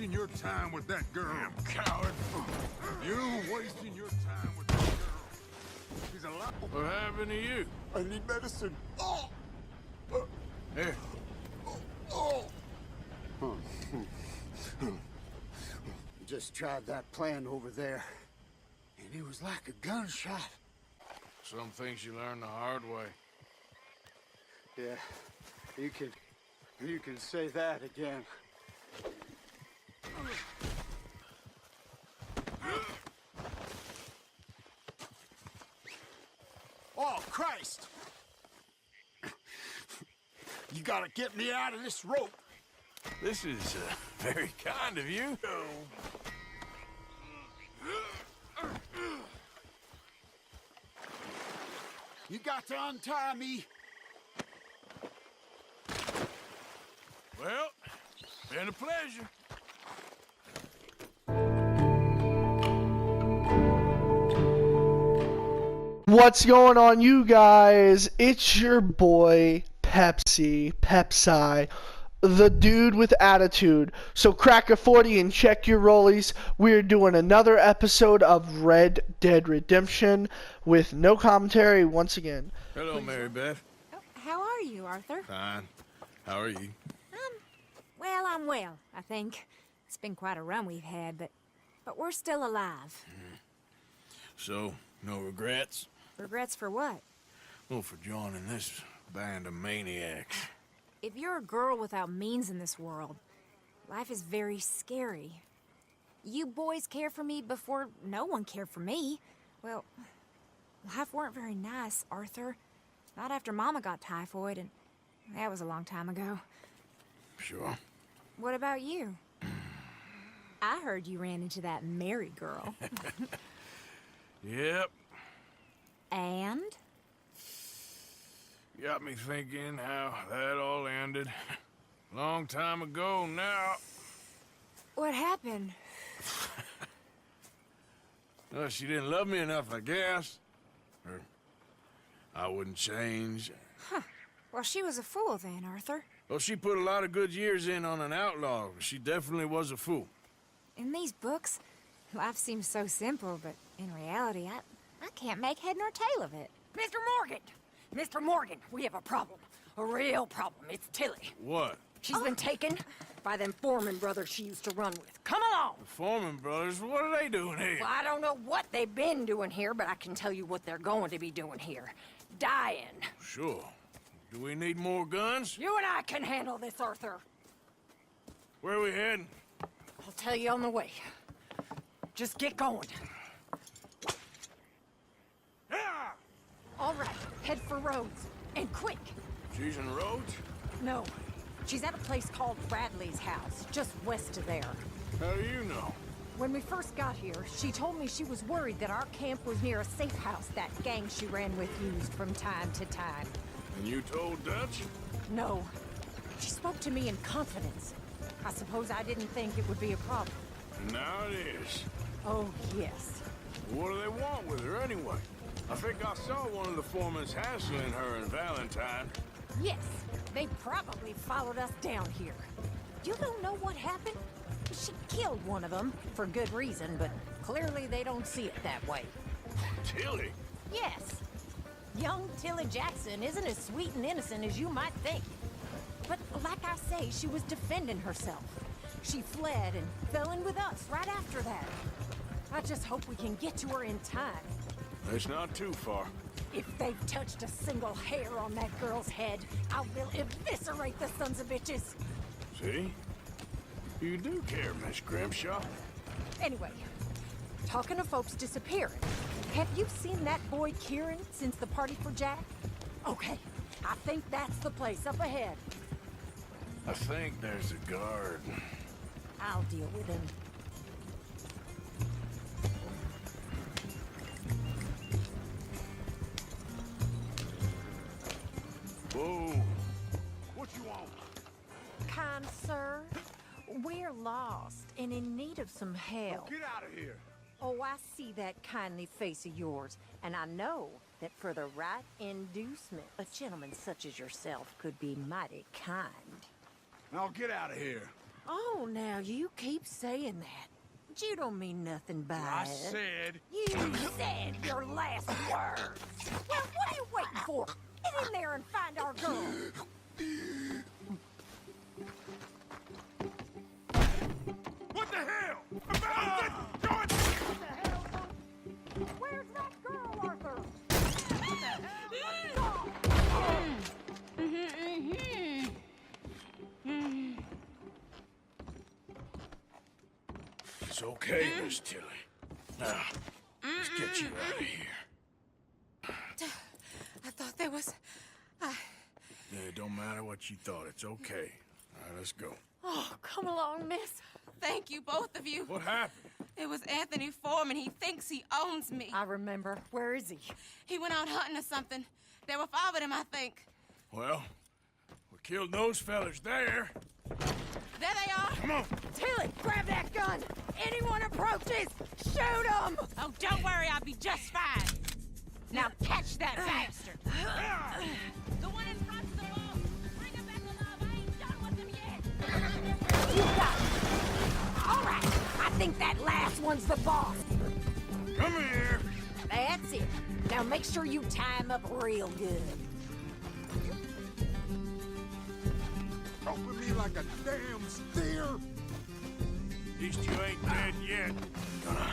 wasting your time with that girl. Damn coward. You wasting your time with that girl. She's alive. What happened to you? I need medicine. Oh! Here. Oh! Just tried that plan over there, and it was like a gunshot. Some things you learn the hard way. Yeah, you can say that again. Oh, Christ! You gotta get me out of this rope. This is very kind of you. You got to untie me. Well, been a pleasure. What's going on, you guys? It's your boy Pepsi, the dude with attitude. So crack a 40 and check your rollies. We're doing another episode of Red Dead Redemption with no commentary once again. Hello, Mary Beth. Oh, how are you, Arthur? Fine. How are you? Well, I'm well, I think. It's been quite a run we've had, but we're still alive. So, no regrets? Regrets for what? Well, for joining this band of maniacs. If you're a girl without means in this world, life is very scary. You boys cared for me before no one cared for me. Well, life weren't very nice, Arthur. Not after Mama got typhoid, and that was a long time ago. Sure. What about you? I heard you ran into that Mary girl. Yep. And? Got me thinking how that all ended. Long time ago now. What happened? Well, she didn't love me enough, I guess. Or I wouldn't change. Huh. Well, she was a fool then, Arthur. Well, she put a lot of good years in on an outlaw. She definitely was a fool. In these books, life seems so simple, but in reality, I can't make head nor tail of it. Mr. Morgan! Mr. Morgan, we have a problem. A real problem. It's Tilly. What? She's been taken by them Foreman brothers she used to run with. Come along! The Foreman brothers? What are they doing here? Well, I don't know what they've been doing here, but I can tell you what they're going to be doing here. Dying. Sure. Do we need more guns? You and I can handle this, Arthur. Where are we heading? I'll tell you on the way. Just get going. All right, head for Rhodes. And quick. She's in Rhodes? No, she's at a place called Bradley's house, just west of there. How do you know? When we first got here, she told me she was worried that our camp was near a safe house that gang she ran with used from time to time. And you told Dutch? No. She spoke to me in confidence. I suppose I didn't think it would be a problem. Now it is. Oh, yes. What do they want with her anyway? I think I saw one of the foremans hassling her and Valentine. Yes, they probably followed us down here. You don't know what happened? She killed one of them, for good reason, but clearly they don't see it that way. Tilly? Yes. Young Tilly Jackson isn't as sweet and innocent as you might think. But like I say, she was defending herself. She fled and fell in with us right after that. I just hope we can get to her in time. It's not too far. If they've touched a single hair on that girl's head, I will eviscerate the sons of bitches. See? You do care, Miss Grimshaw. Anyway, talking of folks disappearing, have you seen that boy Kieran since the party for Jack? Okay, I think that's the place up ahead. I think there's a guard. I'll deal with him. Whoa. What you want? Kind sir, we're lost and in need of some help. Get out of here. Oh, I see that kindly face of yours, and I know that for the right inducement, a gentleman such as yourself could be mighty kind. Now get out of here. Oh, now you keep saying that. But you don't mean nothing by I it. said, You said your last words. Well, what are you waiting for? Get in there and find our girl. what the hell? About George! Where's that girl, Arthur? It's okay, Miss Tilly. Now, let's get you out of here. I thought there was... Yeah, it don't matter what you thought. It's okay. All right, let's go. Oh, come along, miss. Thank you, both of you. What happened? It was Anthony Foreman. He thinks he owns me. I remember. Where is he? He went out hunting or something. There were 5 of them, I think. Well, we killed those fellas there. There they are. Come on. Tilly, grab that gun! Anyone approaches, shoot him! Oh, don't worry. I'll be just fine. Now catch that bastard. The one in front of the wall. Bring him back alive. I ain't done with him yet. You got it. All right, I think that last one's the boss. Come here. That's it. Now make sure you tie him up real good. Open me like a damn steer! At least you ain't dead yet. Gonna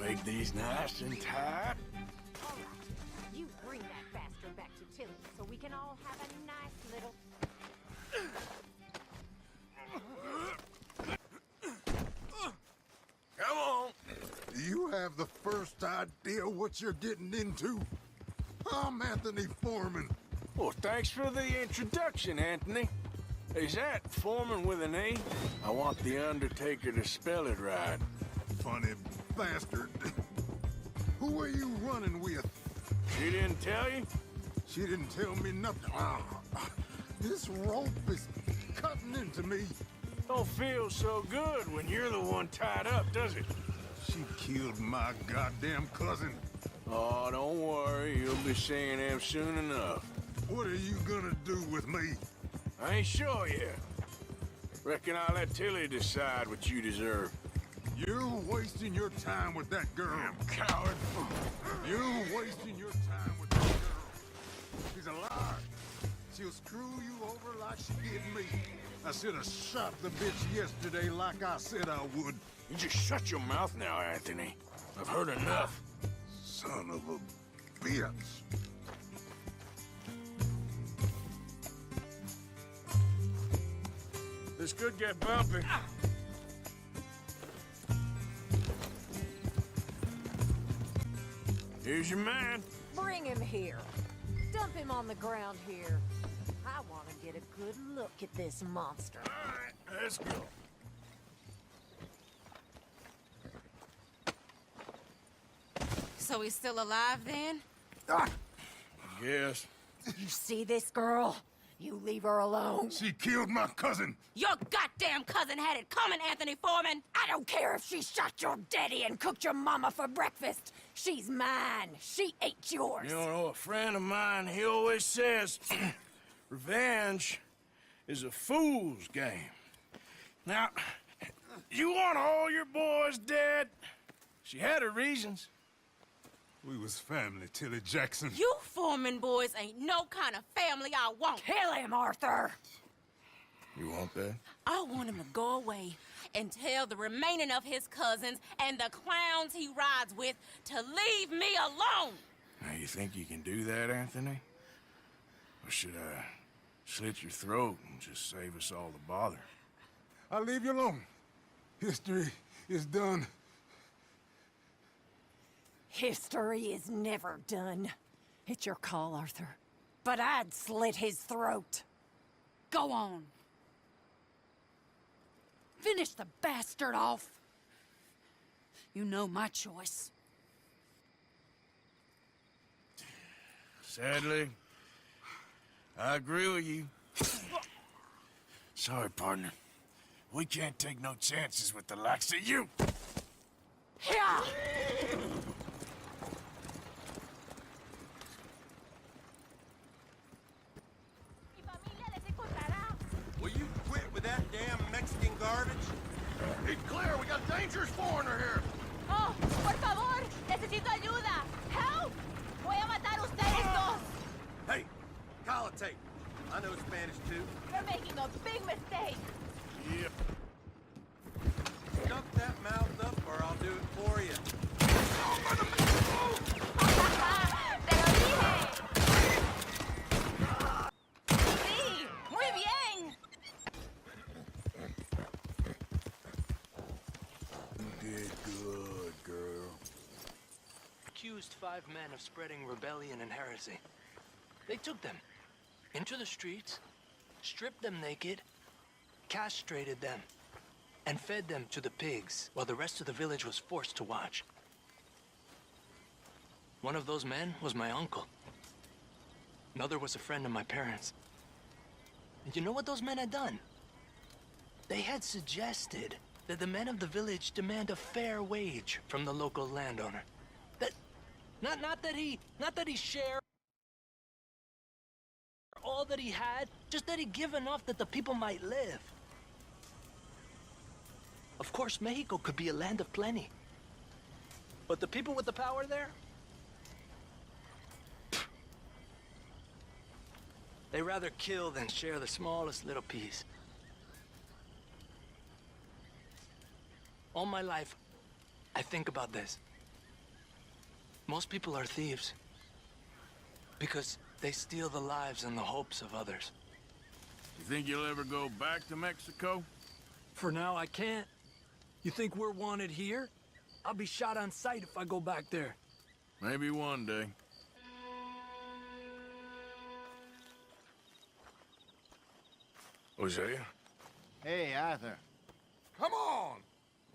make these nice and tight. All right, you bring that bastard back to Tilly so we can all have a nice little... Come on. Do you have the first idea what you're getting into? I'm Anthony Foreman. Well, thanks for the introduction, Anthony. Is that Foreman with an E? I want the Undertaker to spell it right. Funny bastard. Who are you running with? She didn't tell you? She didn't tell me nothing. Ah, this rope is cutting into me. Don't feel so good when you're the one tied up, does it? She killed my goddamn cousin. Oh, don't worry. You'll be seeing him soon enough. What are you gonna do with me? I ain't sure yet. Reckon I'll let Tilly decide what you deserve. You're wasting your time with that girl. Coward. You're wasting your time with that girl. She's a liar. She'll screw you over like she did me. I should have shot the bitch yesterday like I said I would. You just shut your mouth now, Anthony. I've heard enough. Son of a bitch. This could get bumpy. Here's your man. Bring him here. Dump him on the ground here. I want to get a good look at this monster. All right, let's go. So he's still alive then? Yes. You see this girl? You leave her alone. She killed my cousin. Your goddamn cousin had it coming, Anthony Foreman. I don't care if she shot your daddy and cooked your mama for breakfast. She's mine. She ate yours. You know, a friend of mine, he always says, revenge is a fool's game. Now, you want all your boys dead? She had her reasons. We was family, Tilly Jackson. You Foreman boys ain't no kind of family I want. Kill him, Arthur. You want that? I want him to go away and tell the remaining of his cousins and the clowns he rides with to leave me alone. Now, you think you can do that, Anthony? Or should I slit your throat and just save us all the bother? I'll leave you alone. History is done. History is never done. It's your call, Arthur. But I'd slit his throat. Go on. Finish the bastard off. You know my choice. Sadly, I agree with you. Sorry, partner. We can't take no chances with the likes of you. Yeah! Will you quit with that damn Mexican garbage? It's clear, we got dangerous foreigner here. Oh, por favor, necesito ayuda. Help! Voy a matar a ustedes dos. Hey, Colate. I know Spanish too. You're making a big mistake. Yep. Shut that mouth up or I'll do it for you. ¡Te lo dije! ¡Sí! ¡Muy bien! You did good, girl. Accused 5 men of spreading rebellion and heresy. They took them into the streets, stripped them naked, castrated them, and fed them to the pigs while the rest of the village was forced to watch. One of those men was my uncle. Another was a friend of my parents. And you know what those men had done? They had suggested that the men of the village demand a fair wage from the local landowner. That, not that he share all that he had, just that he give enough that the people might live. Of course, Mexico could be a land of plenty. But the people with the power there? They rather kill than share the smallest little piece. All my life, I think about this. Most people are thieves because they steal the lives and the hopes of others. You think you'll ever go back to Mexico? For now, I can't. You think we're wanted here? I'll be shot on sight if I go back there. Maybe one day. Hosea? Hey, Arthur. Come on!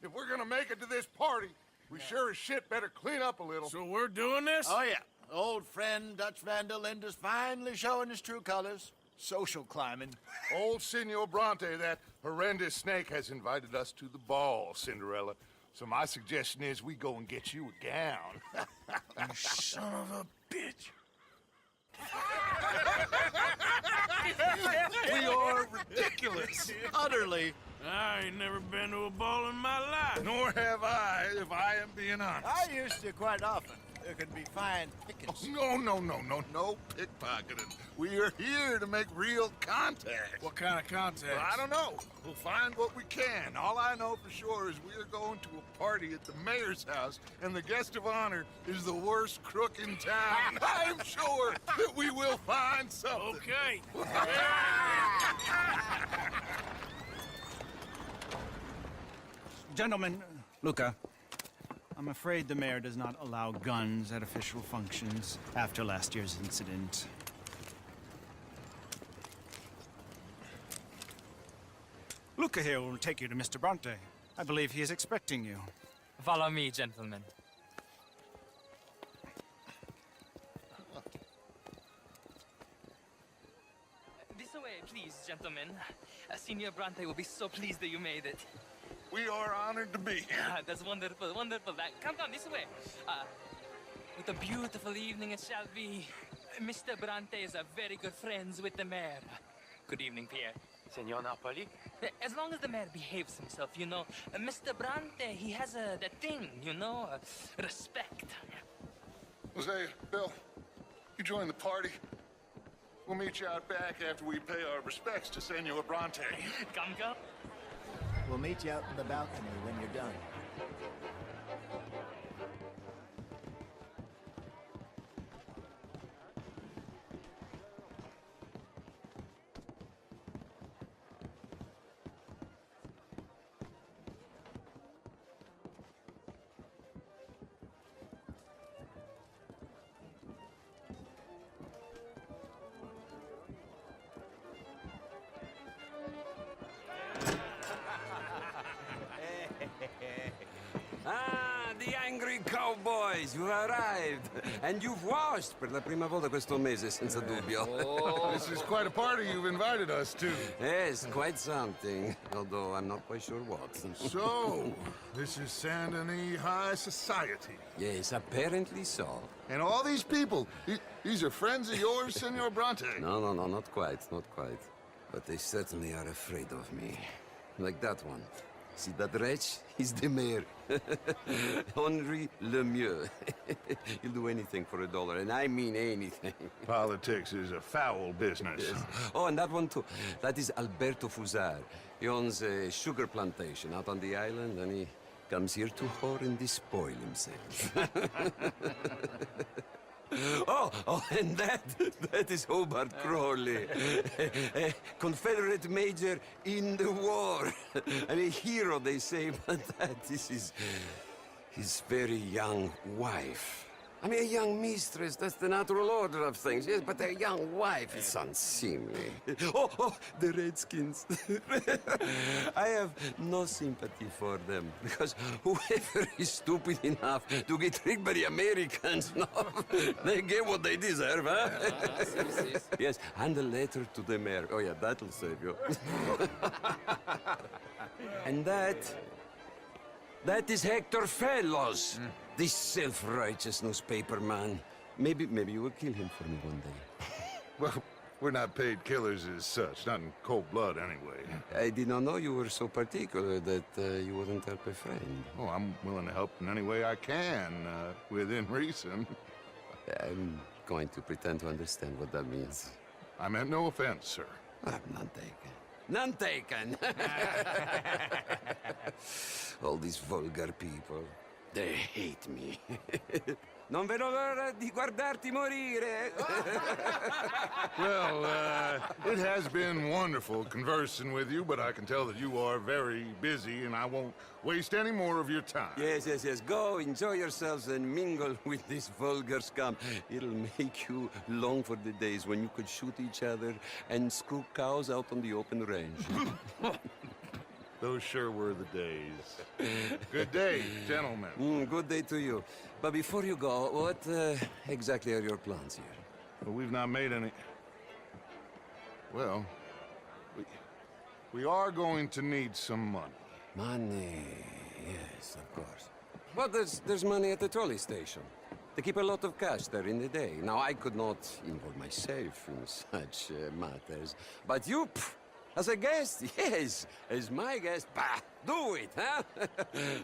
If we're gonna make it to this party, we sure as shit better clean up a little. So we're doing this? Oh, yeah. Old friend Dutch Van der Linde's finally showing his true colors. Social climbing. Old Senor Bronte, that horrendous snake, has invited us to the ball, Cinderella. So my suggestion is we go and get you a gown. You son of a bitch. We are ridiculous. Utterly. I ain't never been to a ball in my life. Nor have I, if I am being honest. I used to quite often. There could be fine pickings. No pickpocketing. We are here to make real contact. What kind of contact? Well, I don't know. We'll find what we can. All I know for sure is we are going to a party at the mayor's house, and the guest of honor is the worst crook in town. I'm sure that we will find something. Okay. Gentlemen, Luca, I'm afraid the mayor does not allow guns at official functions after last year's incident. Luca here will take you to Mr. Bronte. I believe he is expecting you. Follow me, gentlemen. This way, please, gentlemen. Senior Bronte will be so pleased that you made it. We are honored to be here. That's wonderful, wonderful. Come this way. What a beautiful evening it shall be. Mr. Bronte is a very good friends with the mayor. Good evening, Pierre. Senor Napoli? As long as the mayor behaves himself, you know. Mr. Bronte, he has that thing, you know, respect. Hosea, Bill, you join the party. We'll meet you out back after we pay our respects to Senor Bronte. Come. We'll meet you out in the balcony when you're done. Ah, the angry cowboys, you've arrived. And you've washed per la prima volta questo mese, senza dubbio. This is quite a party you've invited us to. Yes, quite something. Although I'm not quite sure what. So, this is Saint Denis High Society. Yes, apparently so. And all these people, these are friends of yours, Senor Bronte? No, not quite, not quite. But they certainly are afraid of me. like that one. See that wretch? He's the mayor. Henri Lemieux. He'll do anything for $1, and I mean anything. Politics is a foul business. Yes. Oh, and that one too. That is Alberto Fusar. He owns a sugar plantation out on the island, and he comes here to whore and despoil himself. Oh, and that is Hobart Crawley, a Confederate major in the war, and a hero, they say, but that is his very young wife. I mean, a young mistress, that's the natural order of things, yes, but a young wife is unseemly. Oh, the Redskins. I have no sympathy for them, because whoever is stupid enough to get tricked by the Americans, no, they get what they deserve, huh? Yes, and a letter to the mayor. Oh, yeah, that'll save you. And that is Hector Fellows. This self-righteous newspaper man. Maybe you will kill him for me one day. Well, we're not paid killers as such, not in cold blood anyway. I did not know you were so particular that you wouldn't help a friend. Oh, I'm willing to help in any way I can, within reason. I'm going to pretend to understand what that means. I meant no offense, sir. None taken. None taken! All these vulgar people. They hate me. Non vedo l'ora di guardarti morire. Well, it has been wonderful conversing with you, but I can tell that you are very busy, and I won't waste any more of your time. Yes. Go, enjoy yourselves, and mingle with this vulgar scum. It'll make you long for the days when you could shoot each other and screw cows out on the open range. Those sure were the days. Good day, gentlemen. Good day to you. But before you go, what exactly are your plans here? Well, we've not made any... Well, we are going to need some money. Money, yes, of course. But there's money at the trolley station. They keep a lot of cash there in the day. Now, I could not involve myself in such matters. But you... As a guest, yes. As my guest, bah, do it, huh?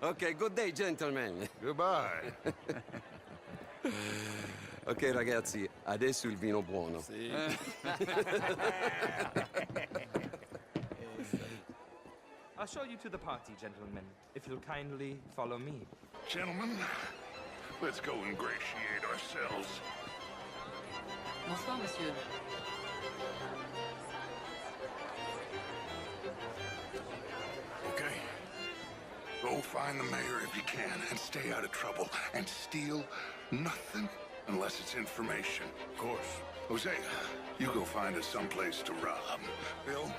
Okay, good day, gentlemen. Goodbye. Ok, ragazzi, adesso il vino buono. Sì. I'll show you to the party, gentlemen, if you'll kindly follow me. Gentlemen, let's go ingratiate ourselves. Bonsoir, monsieur. Okay. Go find the mayor if you can, and stay out of trouble. And steal nothing unless it's information. Of course. Jose, you go find us someplace to rob. Bill,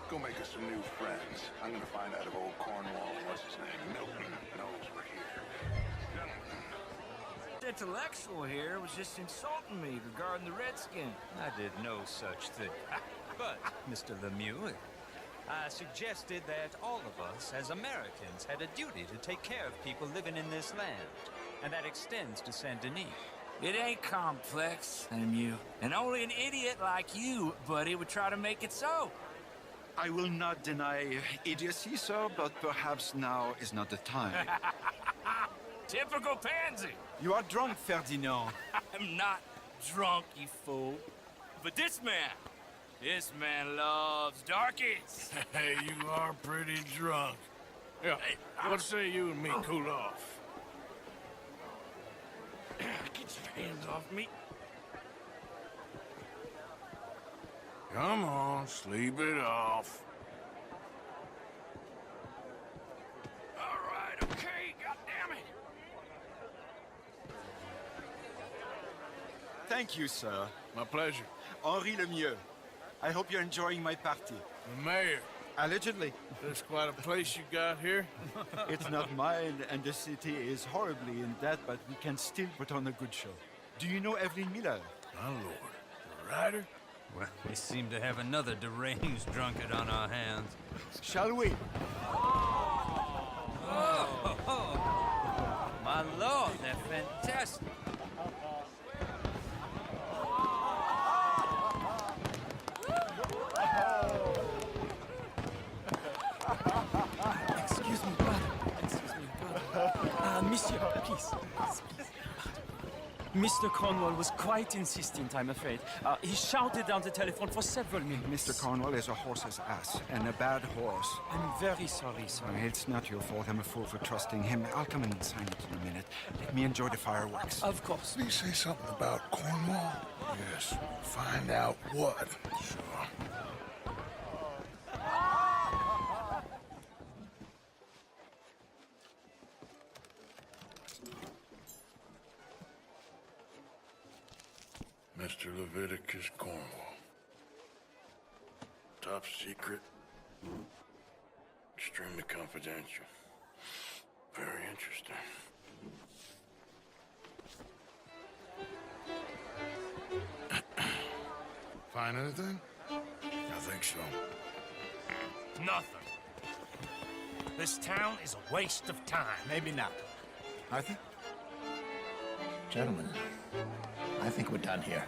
go make us some new friends. I'm gonna find out if old Cornwall, what's his name, Milton, knows we're here. Gentlemen. The intellectual here was just insulting me regarding the Redskin. I did no such thing. But, Mr. Lemieux, I suggested that all of us, as Americans, had a duty to take care of people living in this land. And that extends to Saint Denis. It ain't complex, Lemieux. And only an idiot like you, buddy, would try to make it so. I will not deny idiocy, sir, but perhaps now is not the time. Typical pansy. You are drunk, Ferdinand. I'm not drunk, you fool. But this man loves darkies. Hey, you are pretty drunk. Yeah, what say you and me cool off? Get your hands off me. Come on, sleep it off. All right, okay, goddammit. Thank you, sir. My pleasure. Henri Lemieux. I hope you're enjoying my party. The mayor. Allegedly. There's quite a place you got here. It's not mine, and the city is horribly in debt, but we can still put on a good show. Do you know Evelyn Miller? My lord. The writer? Well, we seem to have another deranged drunkard on our hands. Shall we? Oh, my lord, they're fantastic. Monsieur, please. Mr. Cornwall was quite insistent, I'm afraid. He shouted down the telephone for several minutes. Mr. Cornwall is a horse's ass, and a bad horse. I'm very sorry, sir. It's not your fault. I'm a fool for trusting him. I'll come and sign it in a minute. Let me enjoy the fireworks. Of course. Did he say something about Cornwall? Yes. Find out what. Sure. Mr. Leviticus Cornwall. Top secret. Extremely confidential. Very interesting. Find anything? I think so. Nothing. This town is a waste of time. Maybe not. Arthur? Gentlemen, I think we're done here.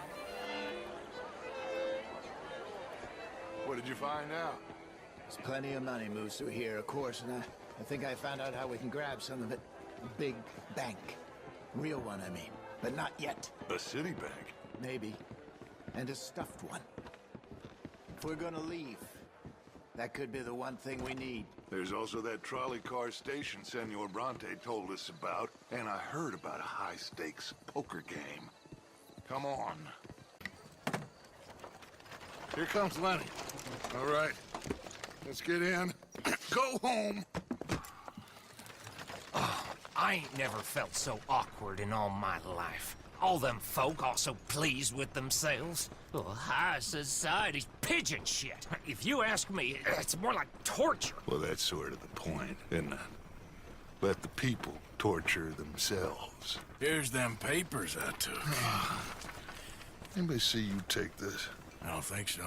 What did you find out? There's plenty of money moves through here, of course, and I think I found out how we can grab some of it. A big bank. Real one, I mean. But not yet. A city bank? Maybe. And a stuffed one. If we're gonna leave, that could be the one thing we need. There's also that trolley car station Senor Bronte told us about, and I heard about a high-stakes poker game. Come on. Here comes Lenny. All right, let's get in. Go home. Oh, I ain't never felt so awkward in all my life. All them folk all so pleased with themselves. Oh, high society's pigeon shit. If you ask me, it's more like torture. Well, that's sort of the point, isn't it? Let the people torture themselves. Here's them papers I took. Anybody see you take this? I don't think so.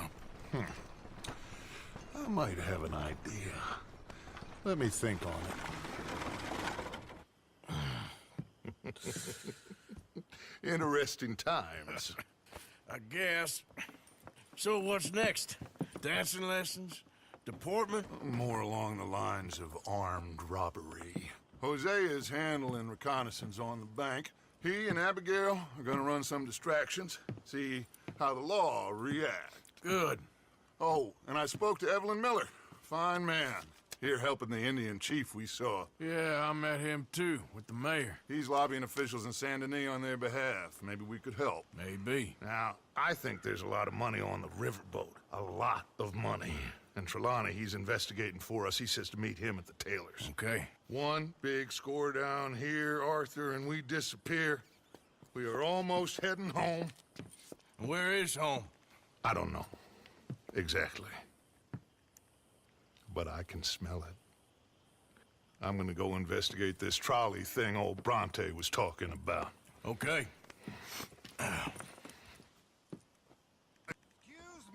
I might have an idea. Let me think on it. Interesting times. I guess. So what's next? Dancing lessons? Deportment? More along the lines of armed robbery. Jose is handling reconnaissance on the bank. He and Abigail are gonna run some distractions, see how the law reacts. Good. Oh, and I spoke to Evelyn Miller. Fine man. Here helping the Indian chief we saw. Yeah, I met him too, with the mayor. He's lobbying officials in Saint Denis on their behalf. Maybe we could help. Maybe. Now, I think there's a lot of money on the riverboat. A lot of money. And Trelawney, he's investigating for us. He says to meet him at the Taylors. Okay. One big score down here, Arthur, and we disappear. We are almost heading home. Where is home? I don't know. Exactly. But I can smell it. I'm gonna go investigate this trolley thing old Bronte was talking about. Okay. Excuse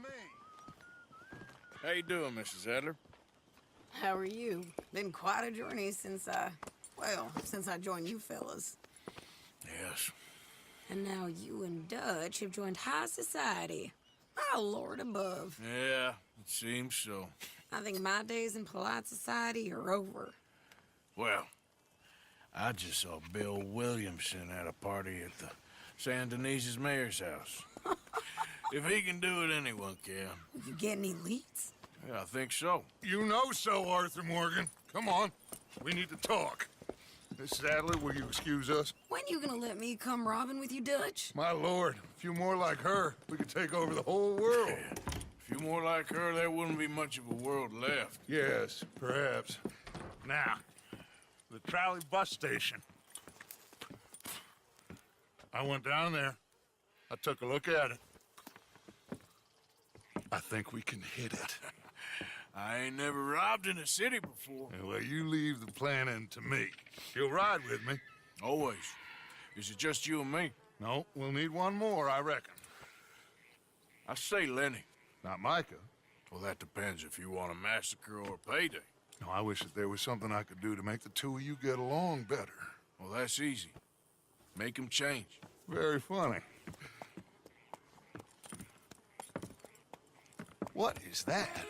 me. How you doing, Mrs. Adler? How are you? Been quite a journey since I joined you fellas. Yes. And now you and Dutch have joined high society. My lord above. Yeah, it seems so. I think my days in polite society are over. Well, I just saw Bill Williamson at a party at the San Denis's mayor's house. If he can do it, anyone can. You get any leads? Yeah, I think so. You know so, Arthur Morgan. Come on. We need to talk. Miss Adler, will you excuse us? When you gonna let me come robbing with you, Dutch? My lord, a few more like her, we could take over the whole world. A few more like her, there wouldn't be much of a world left. Yes, perhaps. Now, the trolley bus station. I went down there. I took a look at it. I think we can hit it. I ain't never robbed in a city before. Well, you leave the planning to me. You'll ride with me. Always. Is it just you and me? No, we'll need one more, I reckon. I say Lenny. Not Micah. Well, that depends if you want a massacre or a payday. No, I wish that there was something I could do to make the two of you get along better. Well, that's easy. Make them change. Very funny. What is that?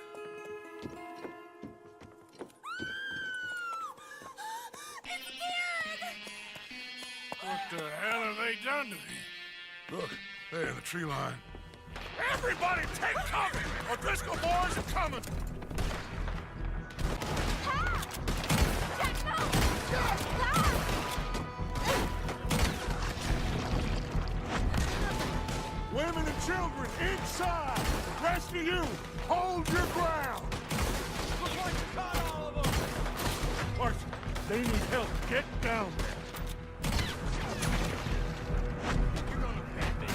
What the hell have they done to me? Look, there, the tree line. Everybody take cover! O'Driscoll boys are coming! Women and children inside! Rest of you, hold your ground! Looks like you caught all of them! Arthur, they need help. Get down there. You're gonna get me.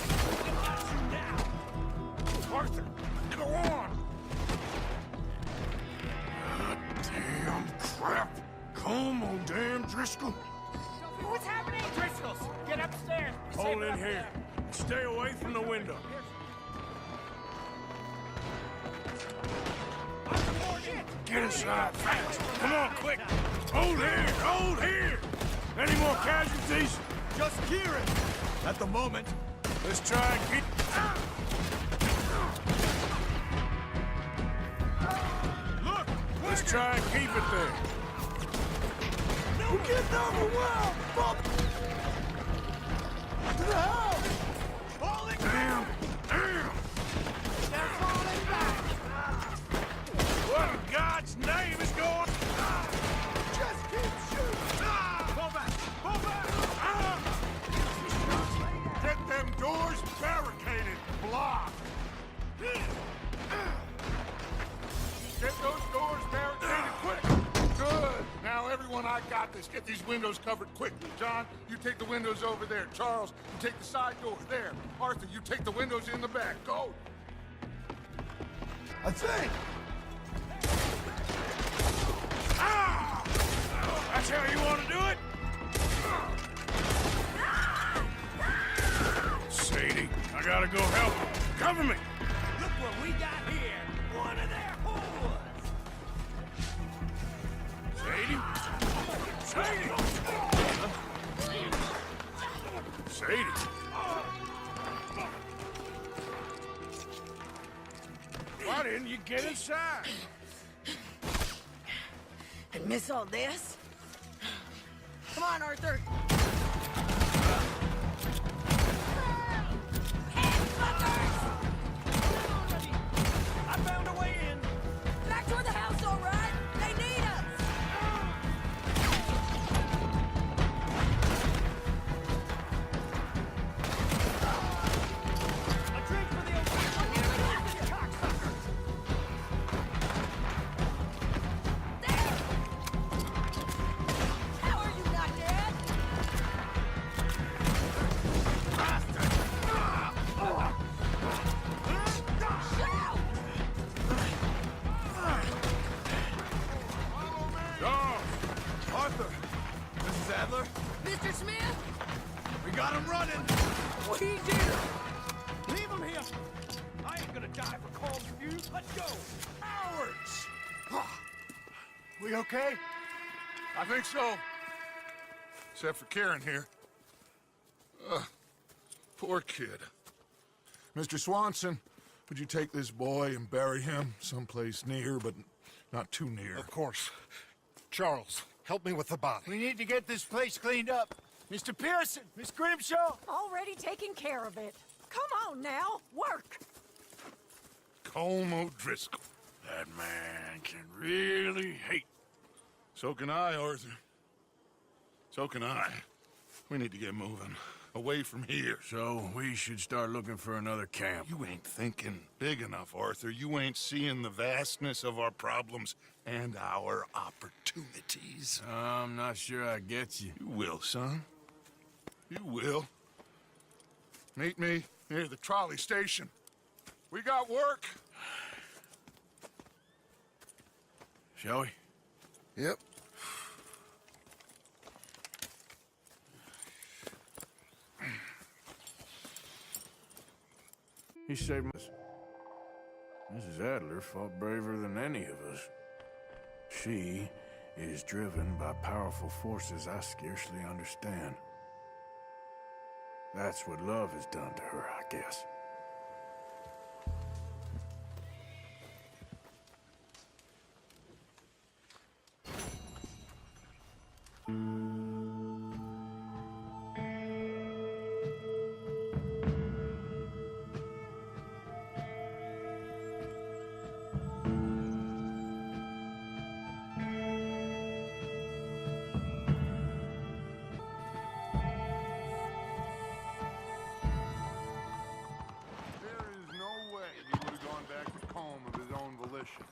I got you now! Arthur, go on! Damn crap! Come on, damn Driscoll! What's happening? Driscolls, get upstairs. Be Hold safer in up here. there. Stay away from the window. Get inside fast. Come on, quick. Hold here. Hold here. Any more casualties? Just Kieran! At the moment. Let's try and keep... Look! Let's try and keep it there. We're getting overwhelmed! Bob! To the house! Falling Damn. Damn. They're falling back. What in God's name is going... Just keep shooting! Pull back! Pull back! Get them doors barricaded! Blocked! Get those doors barricaded quick! Good! Now, everyone, I got this. Get these windows covered quickly. John, you take the windows over there. Charles, you take the side door there. Arthur, you take the windows in the back. Go! I think! Ah! That's how you want to do it? Sadie, I gotta go help them. Cover me! Look what we got here. One of their whores. Sadie? Sadie! Sadie! Why didn't you get inside? And miss all this? Come on, Arthur. I found a way in. Back toward the house, all right? They need us. A drink for the old cocksuckers. How are you not dead? Shout! Charles! Arthur! Mrs. Adler? Mr. Smith? We got him running! We do. Leave him here. I ain't gonna die for Calm's view. Let's go. Cowards! We okay? I think so. Except for Karen here. Poor kid. Mr. Swanson, would you take this boy and bury him someplace near, but not too near? Of course. Charles, help me with the body. We need to get this place cleaned up. Mr. Pearson, Miss Grimshaw. Already taking care of it. Come on now, work. Colm O'Driscoll. That man can really hate. So can I, Arthur. So can I. We need to get moving. Away from here. So we should start looking for another camp. You ain't thinking big enough, Arthur. You ain't seeing the vastness of our problems and our opportunities. I'm not sure I get you. You will, son. You will. Meet me near the trolley station. We got work. Shall we? Yep. He saved us. Mrs. Adler fought braver than any of us. She is driven by powerful forces I scarcely understand. That's what love has done to her, I guess. position.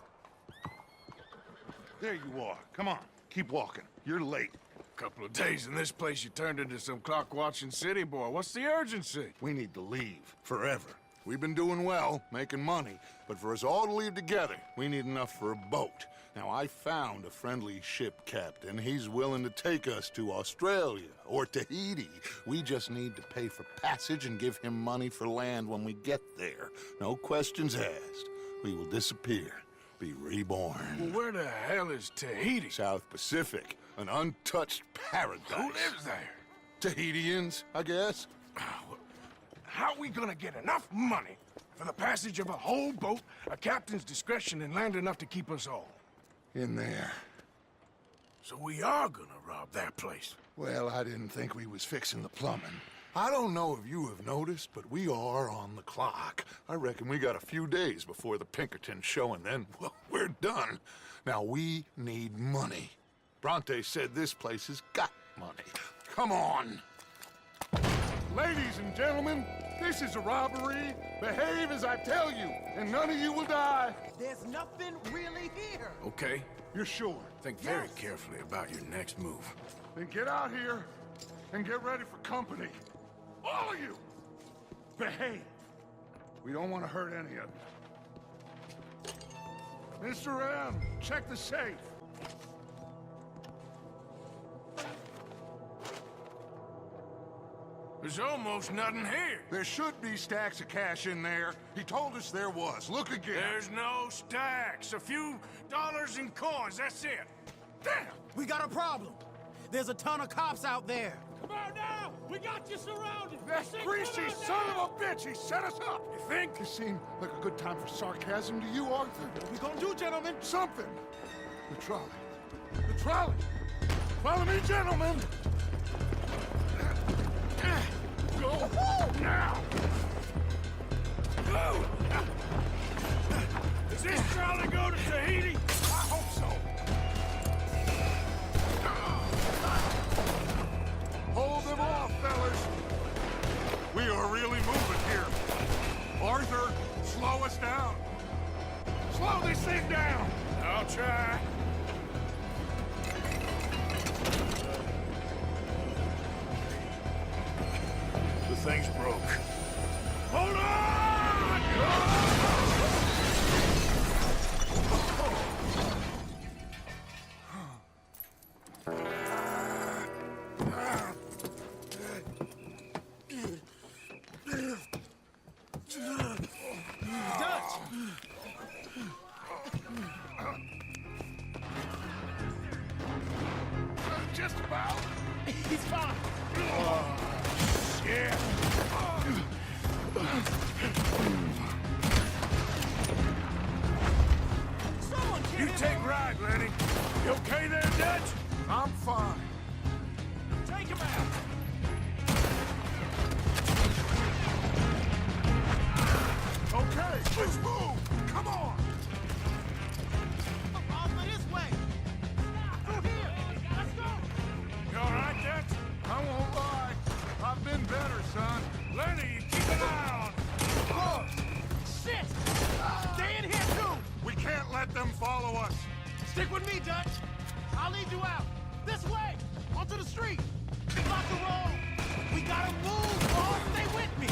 There you are. Come on, keep walking. You're late. Couple of days in this place, you turned into some clock-watching city boy. What's the urgency? We need to leave. Forever. We've been doing well, making money, but for us all to leave together, we need enough for a boat. Now, I found a friendly ship captain. He's willing to take us to Australia or Tahiti. We just need to pay for passage and give him money for land when we get there. No questions asked. We will disappear, be reborn. Well, where the hell is Tahiti? South Pacific, an untouched paradise. Who lives there? Tahitians, I guess. How are we gonna get enough money for the passage of a whole boat, a captain's discretion, and land enough to keep us all? In there. So we are gonna rob that place. Well, I didn't think we was fixing the plumbing. I don't know if you have noticed, but we are on the clock. I reckon we got a few days before the Pinkerton show, and then, well, we're done. Now, we need money. Bronte said this place has got money. Come on. Ladies and gentlemen, this is a robbery. Behave as I tell you, and none of you will die. There's nothing really here. Okay. You're sure? Think very carefully about your next move. Then get out here and get ready for company. All of you! Behave. We don't want to hurt any of you. Mr. M, check the safe. There's almost nothing here. There should be stacks of cash in there. He told us there was. Look again. There's no stacks. A few dollars in coins, that's it. Damn! We got a problem. There's a ton of cops out there. Come on now! We got you surrounded! That greasy son of a bitch! He set us up! You think? It seemed like a good time for sarcasm to you, Arthur. What we gonna do, gentlemen? Something! The trolley. The trolley! Follow me, gentlemen! Go! Now! Go! Does this trolley go to Tahiti? I hope so. Hold them off, fellas. We are really moving here. Arthur, slow us down. Slow this thing down. I'll try. The thing's broke. Hold on! Just about. He's fine. Yeah. Someone You take right, Lenny. You okay there, Dutch? I'm fine. Take him out. Okay, let's move. Come on. Over this way. Through here. Let's go. You all right, Dutch? I won't lie. I've been better, son. Lenny, you keep an eye on. Oh, shit. Stay in here, too. We can't let them follow us. Stick with me, Dutch. I'll lead you out. This way. Onto the street. Block the road. We gotta move, boss. Stay with me.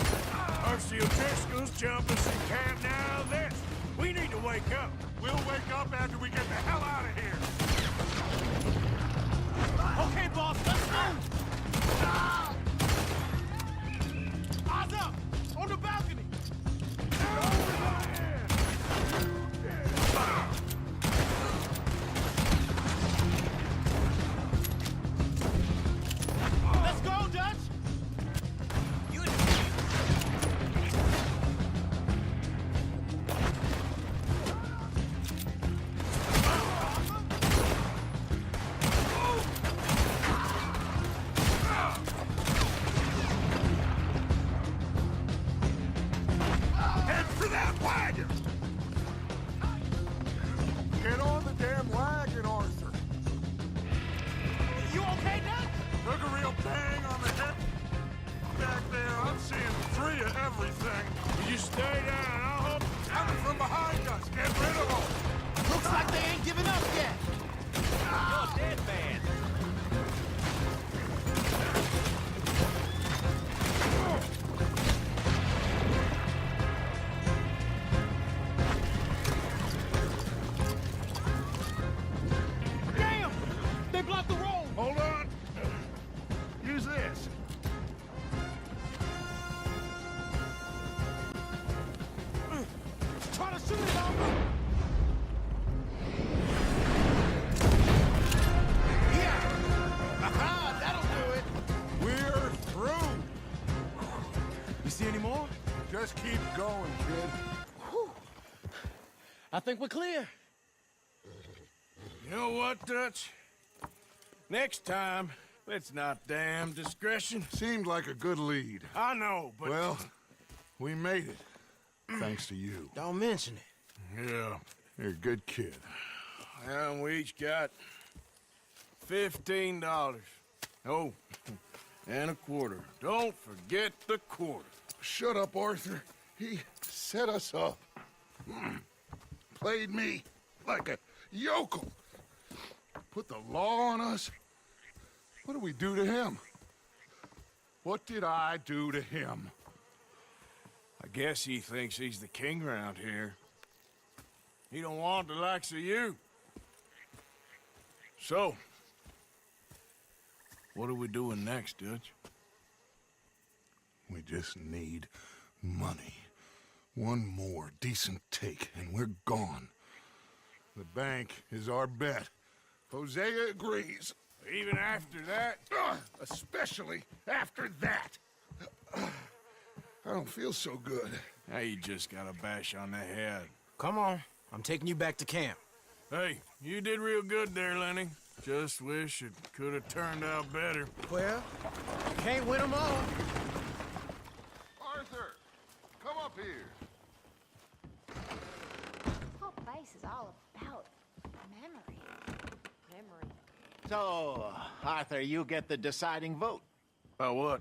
Percy O'Driscoll's jumping some camp now. This. We need to wake up. We'll wake up after we get the hell out of here. Okay, boss. Let's move. Eyes up. On the balcony. Let's go, Dutch. Head for that wagon! Get on the damn wagon, Arthur. You okay, Dutch? Took a real bang on the head back there. I'm seeing 3 of everything. You stay down. I'll help. Coming from behind us. Get rid of them. Looks like they ain't giving up yet. You're dead, man. Damn! They blocked the road! Hold on. Use this. Try to shoot it, Alpha! Yeah! Aha! That'll do it! We're through. You see any more? Just keep going, kid. Whew. I think we're clear. You know what, Dutch? Next time, let's not damn discretion. Seemed like a good lead. I know, but... Well, we made it. Thanks to you. Don't mention it. Yeah. You're a good kid. And we each got $15. Oh, and a quarter. Don't forget the quarter. Shut up, Arthur. He set us up. Played me like a yokel. Put the law on us. What did we do to him? What did I do to him? I guess he thinks he's the king around here. He don't want the likes of you. So, what are we doing next, Dutch? We just need money. One more decent take, and we're gone. The bank is our bet. Hosea agrees. Even after that? Especially after that. I don't feel so good. Now you just got a bash on the head. Come on. I'm taking you back to camp. Hey, you did real good there, Lenny. Just wish it could have turned out better. Well, you can't win them all. Arthur, come up here. This whole place is all about memory. Memory. So, Arthur, you get the deciding vote. About what?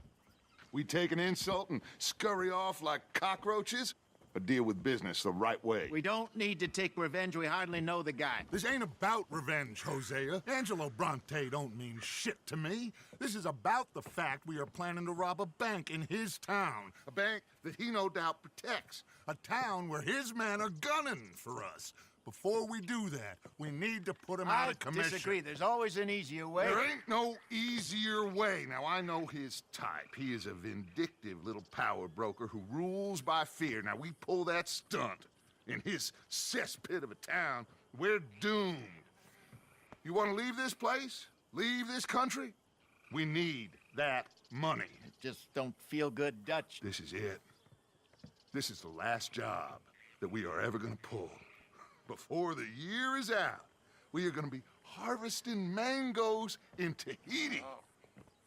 We take an insult and scurry off like cockroaches? Or deal with business the right way? We don't need to take revenge. We hardly know the guy. This ain't about revenge, Hosea. Angelo Bronte don't mean shit to me. This is about the fact we are planning to rob a bank in his town. A bank that he no doubt protects. A town where his men are gunning for us. Before we do that, we need to put him out of commission. I disagree. There's always an easier way. There ain't no easier way. Now, I know his type. He is a vindictive little power broker who rules by fear. Now, we pull that stunt in his cesspit of a town, we're doomed. You want to leave this place? Leave this country? We need that money. It just don't feel good, Dutch. This is it. This is the last job that we are ever going to pull. Before the year is out, we are going to be harvesting mangoes in Tahiti.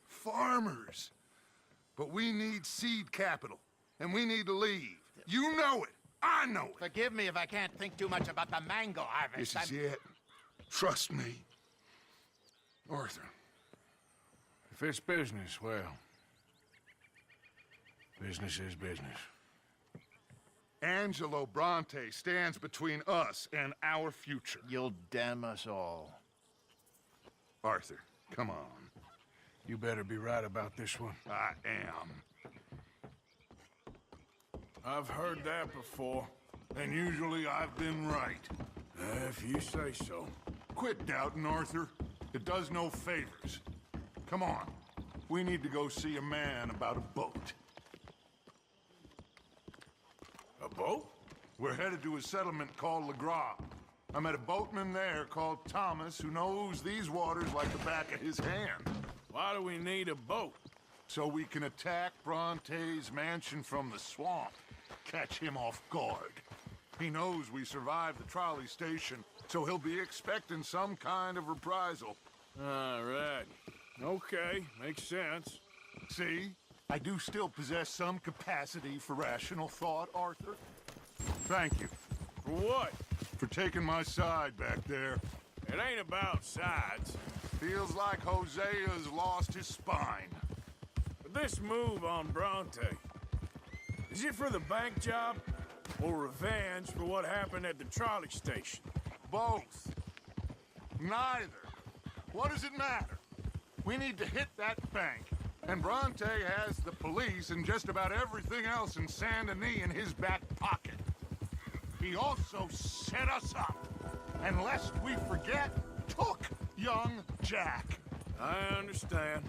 Farmers. But we need seed capital, and we need to leave. You know it. I know it. Forgive me if I can't think too much about the mango harvest. This is it. Trust me. Arthur. If it's business, well, business is business. Angelo Bronte stands between us and our future. You'll damn us all. Arthur, come on. You better be right about this one. I am. I've heard that before. And usually I've been right. If you say so. Quit doubting, Arthur. It does no favors. Come on. We need to go see a man about a boat. A boat? We're headed to a settlement called Le Gras. I met a boatman there called Thomas who knows these waters like the back of his hand. Why do we need a boat? So we can attack Bronte's mansion from the swamp. Catch him off guard. He knows we survived the trolley station, so he'll be expecting some kind of reprisal. All right. Okay, makes sense. See? I do still possess some capacity for rational thought, Arthur. Thank you. For what? For taking my side back there. It ain't about sides. Feels like Hosea's lost his spine. But this move on Bronte, is it for the bank job or revenge for what happened at the trolley station? both. Neither. What does it matter? We need to hit that bank. And Bronte has the police and just about everything else in Saint Denis in his back pocket. He also set us up. And lest we forget, took young Jack. I understand.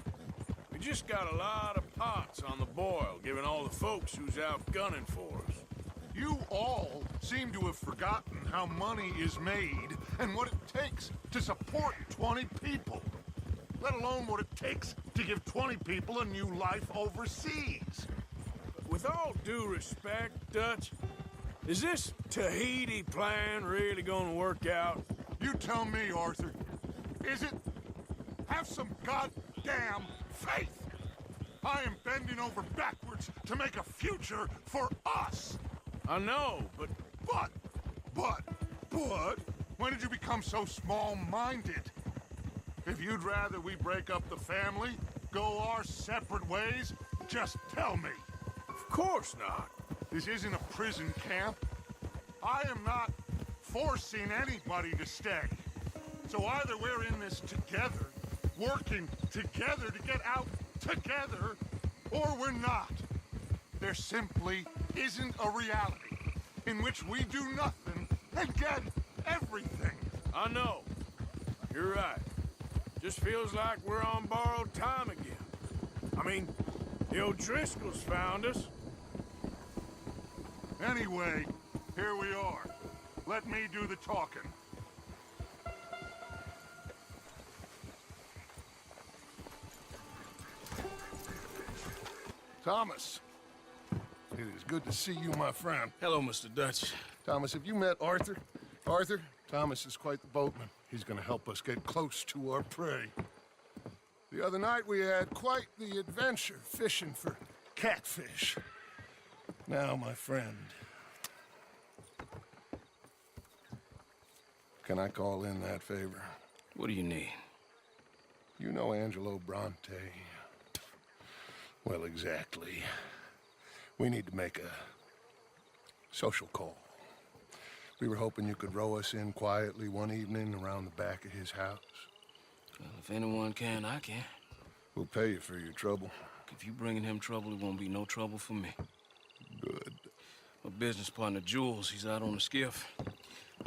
We just got a lot of pots on the boil, given all the folks who's out gunning for us. You all seem to have forgotten how money is made and what it takes to support 20 people. Let alone what it takes to give 20 people a new life overseas. With all due respect, Dutch, is this Tahiti plan really gonna work out? You tell me, Arthur. Is it? Have some goddamn faith. I am bending over backwards to make a future for us. I know, but... When did you become so small-minded? If you'd rather we break up the family, go our separate ways, just tell me. Of course not. This isn't a prison camp. I am not forcing anybody to stay. So either we're in this together, working together to get out together, or we're not. There simply isn't a reality in which we do nothing and get everything. I know. You're right. Just feels like we're on borrowed time again. I mean, the O'Driscolls found us. Anyway, here we are. Let me do the talking. Thomas. It is good to see you, my friend. Hello, Mr. Dutch. Thomas, have you met Arthur? Arthur, Thomas is quite the boatman. He's gonna help us get close to our prey. The other night we had quite the adventure fishing for catfish. Now, my friend, can I call in that favor? What do you need? You know Angelo Bronte. Well, exactly. We need to make a social call. We were hoping you could row us in quietly one evening around the back of his house. Well, if anyone can, I can. We'll pay you for your trouble. If you bringing him trouble, it won't be no trouble for me. Good. My business partner, Jules, he's out on the skiff.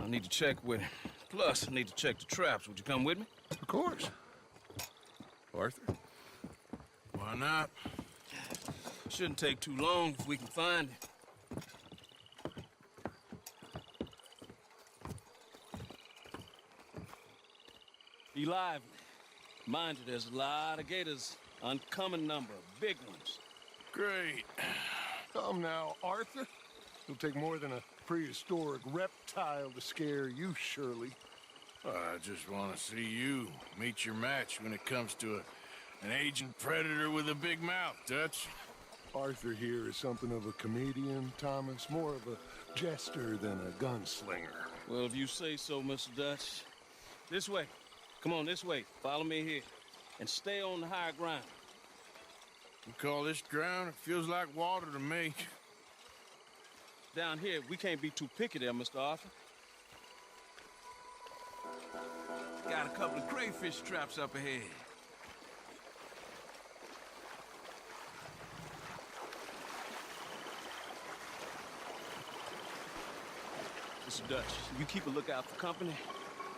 I need to check with him. Plus, I need to check the traps. Would you come with me? Of course. Arthur? Why not? Shouldn't take too long if we can find it. Be lively. Mind you, there's a lot of gators. Uncommon number, big ones. Great. Come now, Arthur. It'll take more than a prehistoric reptile to scare you, Shirley. I just want to see you meet your match when it comes to an agent predator with a big mouth, Dutch. Arthur here is something of a comedian, Thomas. More of a jester than a gunslinger. Well, if you say so, Mr. Dutch. This way. Come on, this way. Follow me here. And stay on the higher ground. You call this ground? It feels like water to me. Down here, we can't be too picky there, Mr. Arthur. Got a couple of crayfish traps up ahead. Mr. Dutch, you keep a lookout for company.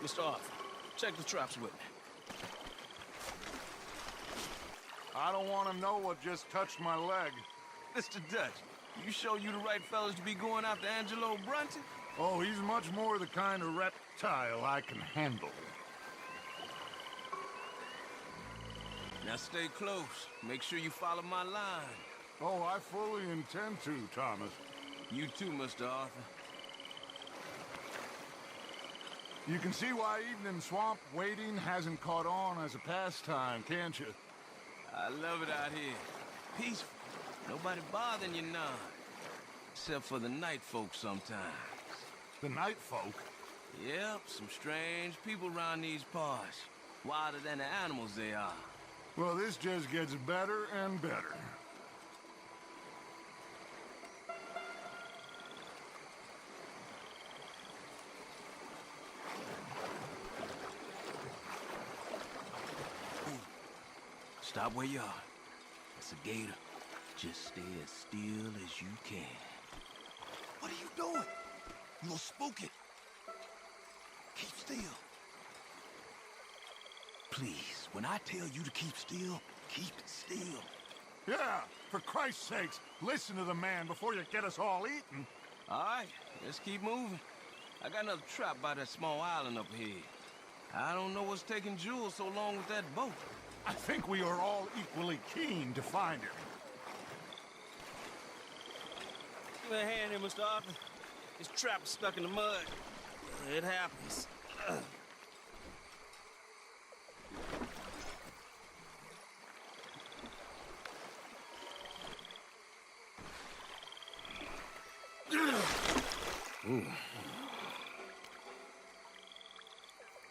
Mr. Arthur, check the traps with me. I don't want to know what just touched my leg. Mr. Dutch, you sure you the right fellas to be going after Angelo Bronte? Oh, he's much more the kind of reptile I can handle. Now stay close. Make sure you follow my line. Oh, I fully intend to, Thomas. You too, Mr. Arthur. You can see why evening swamp wading hasn't caught on as a pastime, can't you? I love it out here. Peaceful. Nobody bothering you none. Except for the night folk sometimes. The night folk? Yep, some strange people around these parts. Wilder than the animals they are. Well, this just gets better and better. Stop where you are. It's a gator. Just stay as still as you can. What are you doing? You'll spook it. Keep still. Please, when I tell you to keep still, keep still. Yeah, for Christ's sakes, listen to the man before you get us all eaten. All right, let's keep moving. I got another trap by that small island up ahead. I don't know what's taking Jules so long with that boat. I think we are all equally keen to find him. Give me a hand here, Mr. Arthur. This trap is stuck in the mud. It happens. Ooh.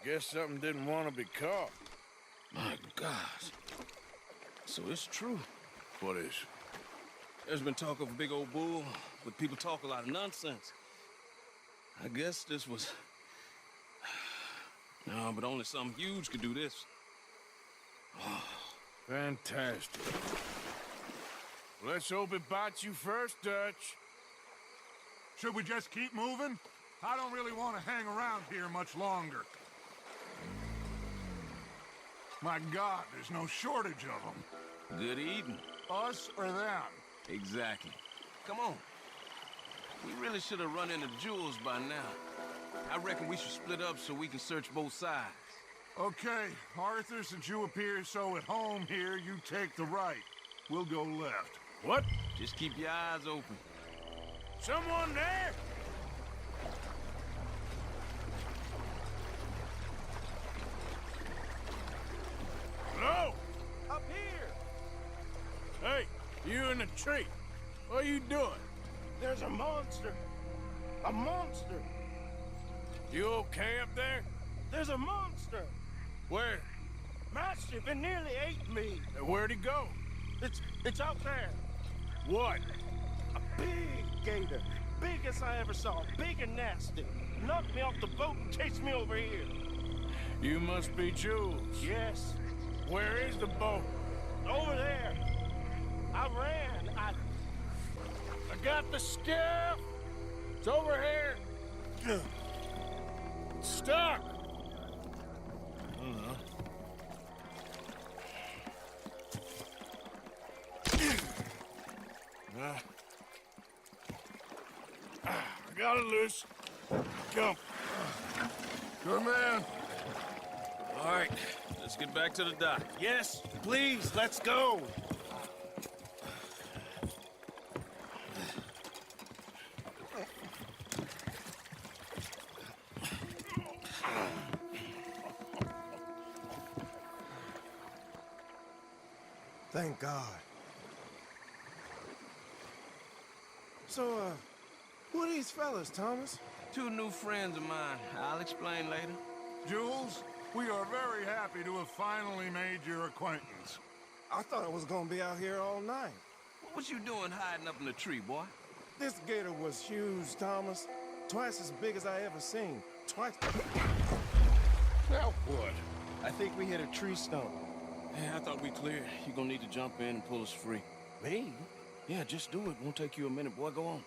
Guess something didn't want to be caught. My gosh. So it's true. What is? There's been talk of a big old bull, but people talk a lot of nonsense. I guess this was... No, but only something huge could do this. Oh, fantastic. Let's hope it bites you first, Dutch. Should we just keep moving? I don't really want to hang around here much longer. My God, there's no shortage of them. Good eating. Us or them? Exactly. Come on. We really should have run into Jules by now. I reckon we should split up so we can search both sides. Okay, Arthur, since you appear so at home here, you take the right. We'll go left. What? Just keep your eyes open. Someone there? Hello? Up here! Hey, you in the tree. What are you doing? There's a monster! A monster! You okay up there? There's a monster! Where? Massive, it nearly ate me! Where'd he go? It's out there! What? A big gator! Biggest I ever saw, big and nasty. Knocked me off the boat and chased me over here. You must be Jules. Yes. Where is the boat? Over there. I ran. I got the skiff. It's over here. It's stuck. I got it loose. Come. Good man. All right, let's get back to the dock. Yes, please, let's go. Thank God. So, who are these fellas, Thomas? Two new friends of mine. I'll explain later. Jules, we are very happy to have finally made your acquaintance. I thought I was gonna be out here all night. What was you doing hiding up in the tree, boy? This gator was huge, Thomas. Twice as big as I ever seen. Twice. Now what? I think we hit a tree stump. Yeah, I thought we cleared. You're gonna need to jump in and pull us free. Me? Yeah, just do it. Won't take you a minute, boy. Go on.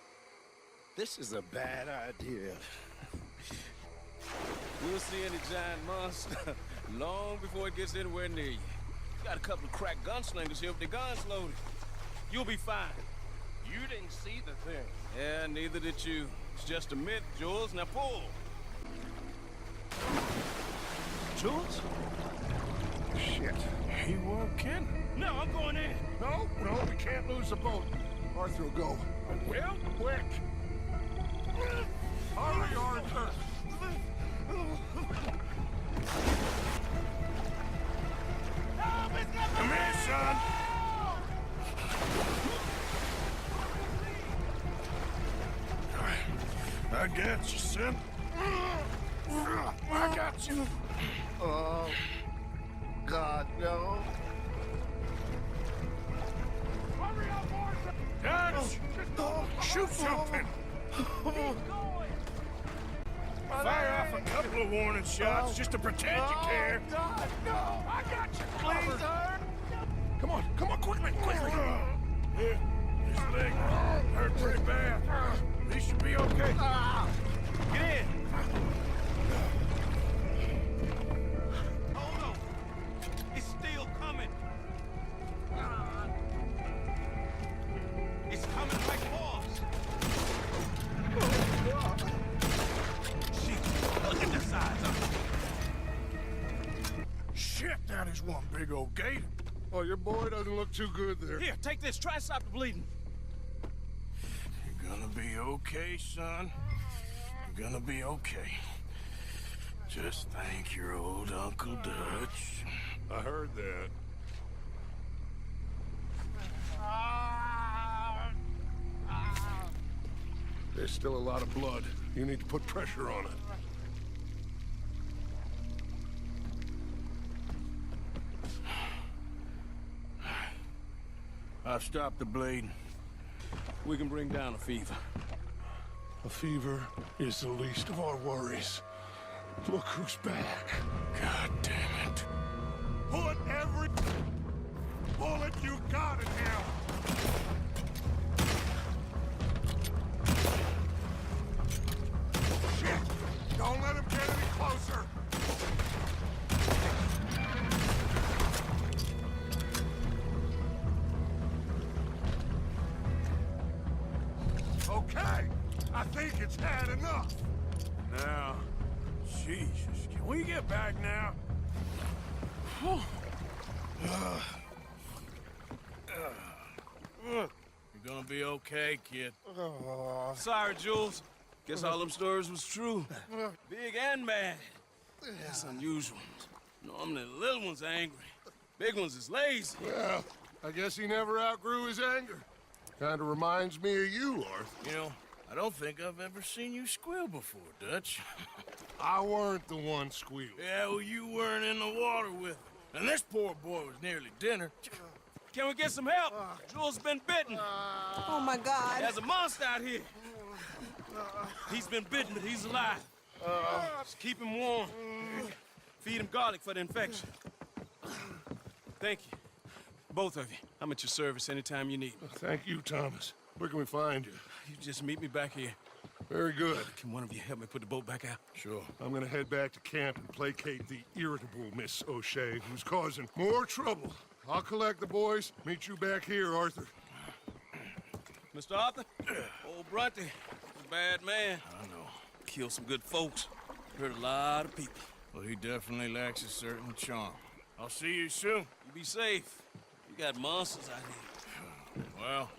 This is a bad idea. We'll see any giant monster long before it gets anywhere near you. Got a couple of crack gunslingers here with their guns loaded. You'll be fine. You didn't see the thing. Yeah, neither did you. It's just a myth, Jules. Now pull. Jules? Shit. He weren't kidding. No, I'm going in. No, we can't lose the boat. Arthur will go. Well, Quick. Hurry, Arthur. Come here, son. I got you, son. I got you. Oh, God, no. Hurry up, Arthur. Dutch! Shoot something! Fire off a couple of warning shots just to pretend you care. God, no! I got you, please, just one big old gator. Oh, your boy doesn't look too good there. Here, take this. Try to stop the bleeding. You're gonna be okay, son. You're gonna be okay. Just thank your old Uncle Dutch. I heard that. There's still a lot of blood. You need to put pressure on it. I've stopped the bleeding. We can bring down a fever. A fever is the least of our worries. Look who's back. God damn it. Put every bullet you got in him! Shit! Don't let him get any closer! Okay! I think it's had enough! Now, Jesus, can we get back now? You're gonna be okay, kid. Sorry, Jules. Guess all them stories was true. Big and mad. That's unusual. Normally the little ones are angry. Big ones is lazy. Well, I guess he never outgrew his anger. Kinda reminds me of you, Arthur. You know, I don't think I've ever seen you squeal before, Dutch. I weren't the one squealing. Yeah, well, you weren't in the water with him. And this poor boy was nearly dinner. Can we get some help? Jules been bitten. Oh my God. There's a monster out here. He's been bitten, but he's alive. Just keep him warm. Feed him garlic for the infection. Thank you. Both of you. I'm at your service anytime you need me. Thank you, Thomas. Where can we find you? You just meet me back here. Very good. Can one of you help me put the boat back out? Sure. I'm gonna head back to camp and placate the irritable Miss O'Shea, who's causing more trouble. I'll collect the boys. Meet you back here, Arthur. Mr. Arthur, old Bronte, a bad man. I know. Killed some good folks. Hurt a lot of people. Well, he definitely lacks a certain charm. I'll see you soon. You be safe. You got monsters out here. Well,